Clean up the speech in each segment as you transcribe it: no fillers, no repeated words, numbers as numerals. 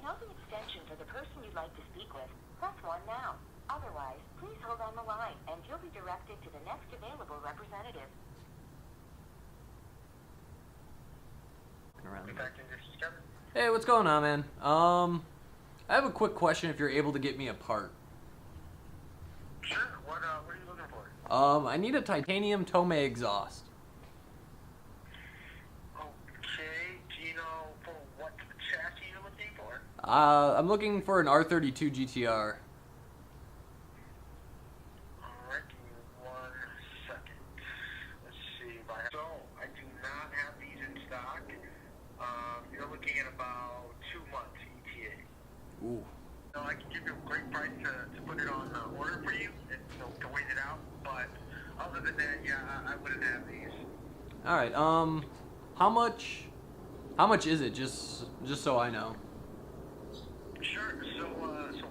know the extension for the person you'd like to speak with, press 1 now. Otherwise, please hold on the line, and you'll be directed to the next available representative. Hey, what's going on, man? I have a quick question if you're able to get me a part. Sure. What are you looking for? I need a titanium Tomei exhaust. Okay. Do you know for what chassis you're looking for? I'm looking for an R32 GTR. Alright, give me 1 second. Let's see if I have... So, I do not have these in stock. You're looking at about 2 months ETA. Ooh. So I can give you a great price to put it on order for you and to wait it out, but other than that, yeah, I wouldn't have these. Alright, how much is it, just so I know? Sure. So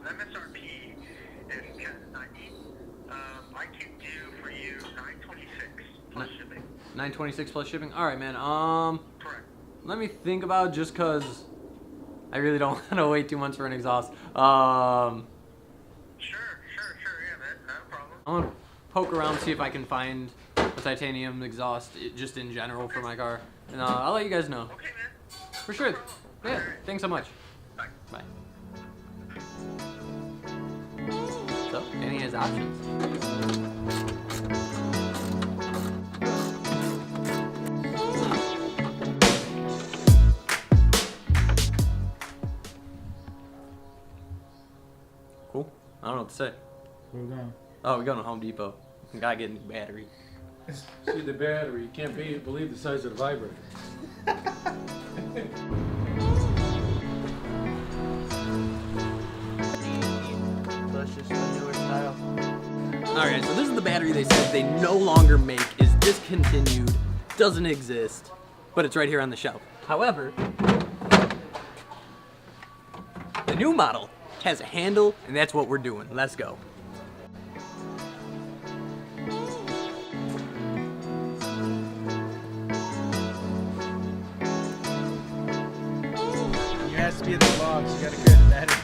MSRP is $10.90. I can do for you $9.26 plus shipping. $9.26 plus shipping? Alright, man, Correct. let me think about it just because I really don't want to wait 2 months for an exhaust. Sure, yeah, man, not a problem. I'm gonna poke around, see if I can find a titanium exhaust just in general for my car. And I'll let you guys know. Okay, man. For sure. Yeah, thanks so much. Bye. Bye. So, Danny has options. Cool. I don't know what to say. Where we going? Oh, we're going to Home Depot. Gotta get a new battery. See the battery. You can't believe the size of the vibrator. Alright, so this is the battery they said they no longer make, is discontinued, doesn't exist, but it's right here on the shelf. However, the new model has a handle, and that's what we're doing. Let's go. You have to be in the vlog, so you gotta carry the battery.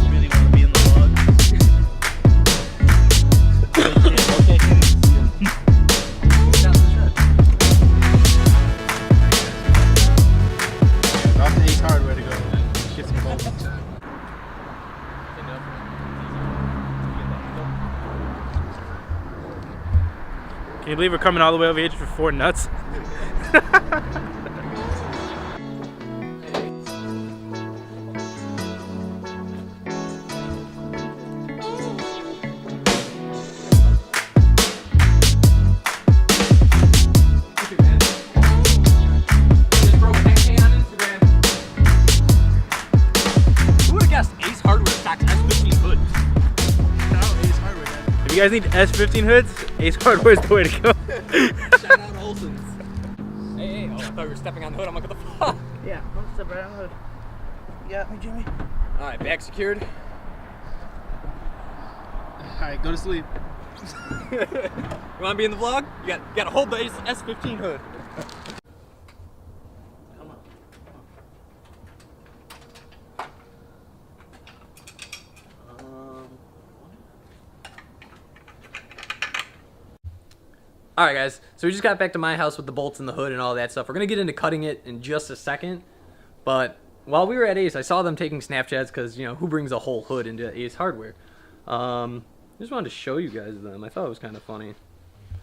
Really want to be in the vlog? Drop the Ace Hardware to go get some bolts. Can you believe we're coming all the way over here for 4 nuts? If you guys need S14 hoods, Ace Hardware is the way to go. Shout out Olsen's. Hey, oh, I thought we were stepping on the hood. I'm like, what the fuck? Yeah, don't step right on the hood. You got me, Jimmy? Alright, back secured. Alright, go to sleep. You wanna be in the vlog? You gotta hold the S15 hood. Come on. Alright guys, so we just got back to my house with the bolts in the hood and all that stuff. We're going to get into cutting it in just a second. But while we were at Ace, I saw them taking Snapchats because, you know, who brings a whole hood into Ace Hardware? I just wanted to show you guys them. I thought it was kind of funny.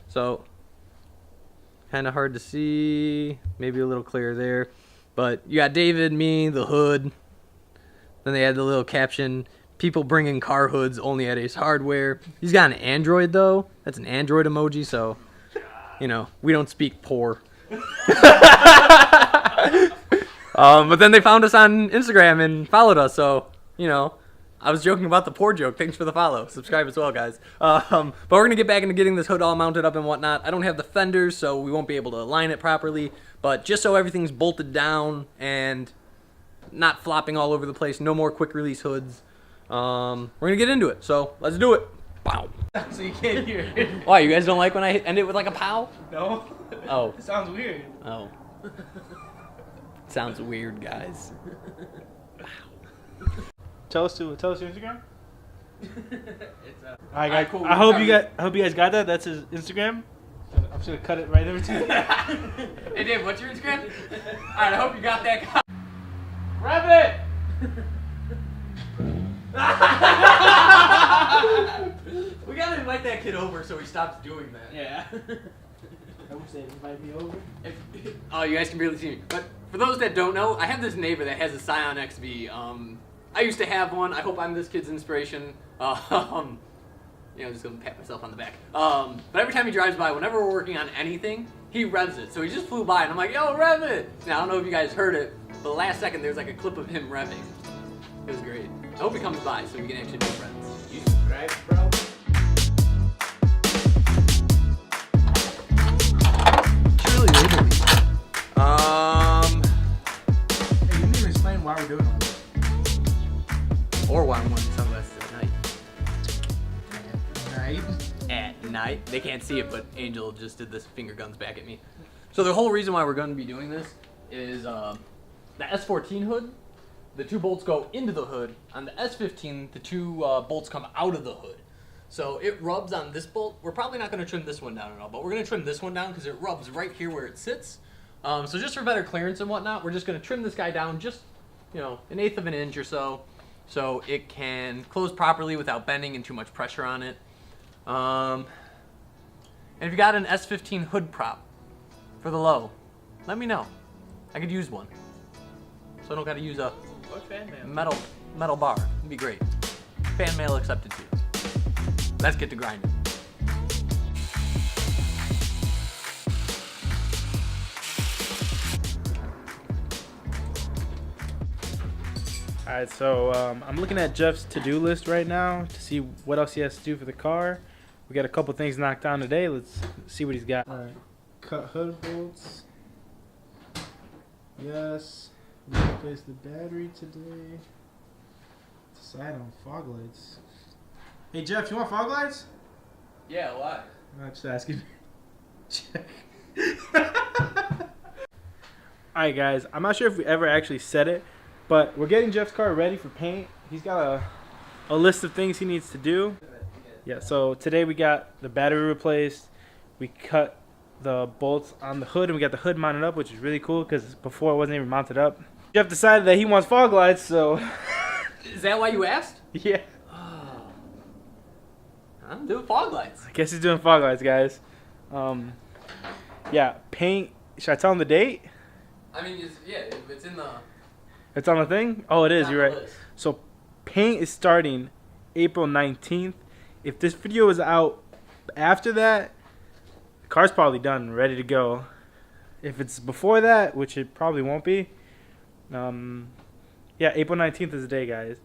So, kind of hard to see. Maybe a little clearer there. But you got David, me, the hood. Then they had the little caption, people bringing car hoods only at Ace Hardware. He's got an Android though. That's an Android emoji, so, you know, we don't speak poor. But then they found us on Instagram and followed us, so, you know, I was joking about the poor joke. Thanks for the follow. Subscribe as well, guys. But we're going to get back into getting this hood all mounted up and whatnot. I don't have the fenders, so we won't be able to align it properly. But just so everything's bolted down and not flopping all over the place, no more quick release hoods. We're going to get into it, so let's do it. Pow. So you can't hear it. Why, you guys don't like when I end it with like a pow? No. Oh. It sounds weird. Oh. Sounds weird, guys. Tell us your Instagram. It's Alright, Alright, cool. I hope you guys got that. That's his Instagram. I'm just gonna cut it right over to you. Hey Dave, what's your Instagram? Alright, I hope you got that. Rabbit! We gotta invite that kid over so he stops doing that. Yeah. I wish they'd invite me over. Oh, you guys can barely see me. But for those that don't know, I have this neighbor that has a Scion XV. I used to have one. I hope I'm this kid's inspiration. I'm just gonna pat myself on the back. But every time he drives by, whenever we're working on anything, he revs it. So he just flew by, and I'm like, yo, rev it! Now, I don't know if you guys heard it, but the last second, there's like a clip of him revving. It was great. I hope he comes by so we can actually be friends. You subscribe, bro? Really label me. Hey, you didn't even explain why we're doing all this. Or why I'm wearing sunglasses at night. Right? At night. They can't see it, but Angel just did this finger guns back at me. So the whole reason why we're going to be doing this is the S14 hood, the 2 bolts go into the hood. On the S15, the 2 bolts come out of the hood. So it rubs on this bolt. We're probably not going to trim this one down at all, but we're going to trim this one down because it rubs right here where it sits. So just for better clearance and whatnot, we're just going to trim this guy down just, an 1/8 of an inch or so it can close properly without bending and too much pressure on it. And if you got an S15 hood prop for the low, let me know. I could use one. So I don't got to use a metal bar. It'd be great. Fan mail accepted too. Let's get to grinding. Alright, so I'm looking at Jeff's to-do list right now to see what else he has to do for the car. We got a couple things knocked down today. Let's see what he's got. Alright, cut hood bolts. Yes. We replaced the battery today. Decide on fog lights. Hey Jeff, you want fog lights? Yeah, why? I'm just asking. Alright guys, I'm not sure if we ever actually said it, but we're getting Jeff's car ready for paint. He's got a list of things he needs to do. Yeah, so today we got the battery replaced. We cut the bolts on the hood and we got the hood mounted up, which is really cool because before it wasn't even mounted up. Jeff decided that he wants fog lights, so... Is that why you asked? Yeah. I'm doing fog lights. I guess he's doing fog lights, guys. Yeah, paint. Should I tell him the date? I mean, it's in the... It's on the thing? Oh, it is. on You're the right. list. So, paint is starting April 19th. If this video is out after that, the car's probably done, ready to go. If it's before that, which it probably won't be, yeah, April 19th is the day, guys.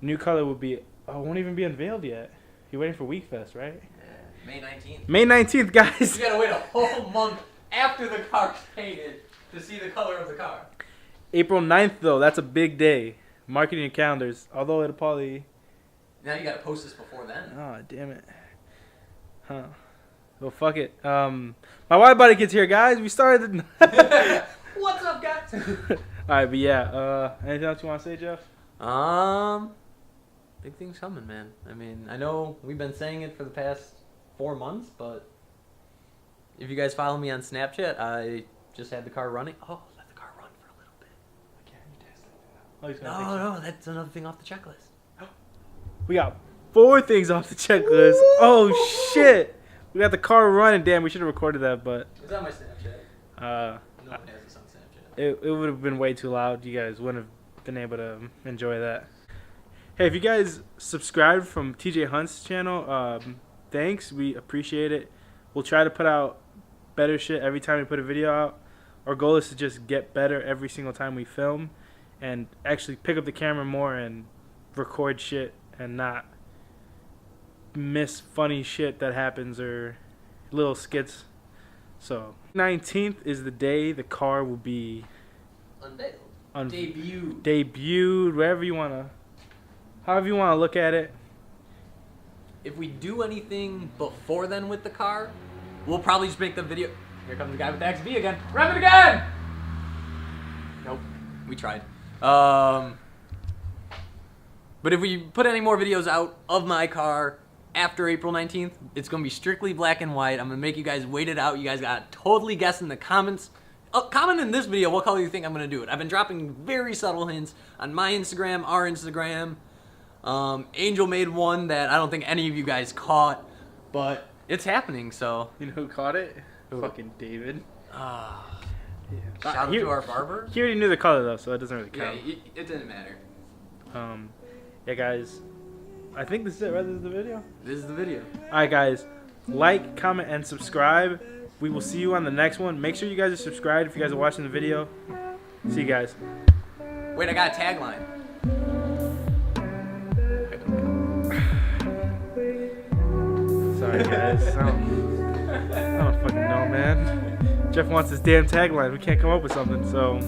New color will be... Oh, it won't even be unveiled yet. You're waiting for Week Fest, right? Yeah, May 19th. May 19th, guys. You gotta wait a whole month after the car's painted to see the color of the car. April 9th, though, that's a big day. Mark it in your calendars. Although it'll probably... Now you gotta post this before then. Oh, damn it. Huh. Well, fuck it. My wide body gets here, guys. We started the... What's up, guys? Alright, but yeah. Anything else you want to say, Jeff? Big things coming, man. I mean, I know we've been saying it for the past 4 months, but if you guys follow me on Snapchat, I just had the car running. Oh, let the car run for a little bit. I can't be testing that. No, that's another thing off the checklist. We got 4 things off the checklist. Oh, shit. We got the car running. Damn, we should have recorded that, but... It's on my Snapchat. No one has this on Snapchat. It would have been way too loud. You guys wouldn't have been able to enjoy that. Hey, if you guys subscribed from TJ Hunt's channel, thanks. We appreciate it. We'll try to put out better shit every time we put a video out. Our goal is to just get better every single time we film and actually pick up the camera more and record shit and not miss funny shit that happens or little skits. So 19th is the day the car will be unveiled. Debuted, wherever you want to, however you want to look at it. If we do anything before then with the car, we'll probably just make the video. Here comes the guy with the XV again. Rev it again! We tried. But if we put any more videos out of my car after April 19th, it's going to be strictly black and white. I'm going to make you guys wait it out. You guys got to totally guess in the comments. Comment in this video what color you think I'm going to do it. I've been dropping very subtle hints on my Instagram, our Instagram. Angel made one that I don't think any of you guys caught, but it's happening, so. You know who caught it? Who? Fucking David. Yeah. Shout out to our barber. He already knew the color though, so it doesn't really count. Yeah, it didn't matter. Yeah, guys. I think this is it, right? This is the video? This is the video. Alright, guys. Like, comment, and subscribe. We will see you on the next one. Make sure you guys are subscribed if you guys are watching the video. See you guys. Wait, I got a tagline. Sorry, guys. I don't fucking know, man. Jeff wants his damn tagline. We can't come up with something, so.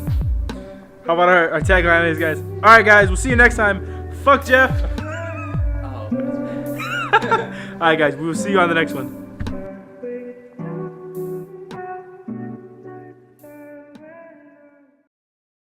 How about our tagline is, guys? Alright, guys. We'll see you next time. Fuck Jeff. Oh. Alright, guys. We will see you on the next one.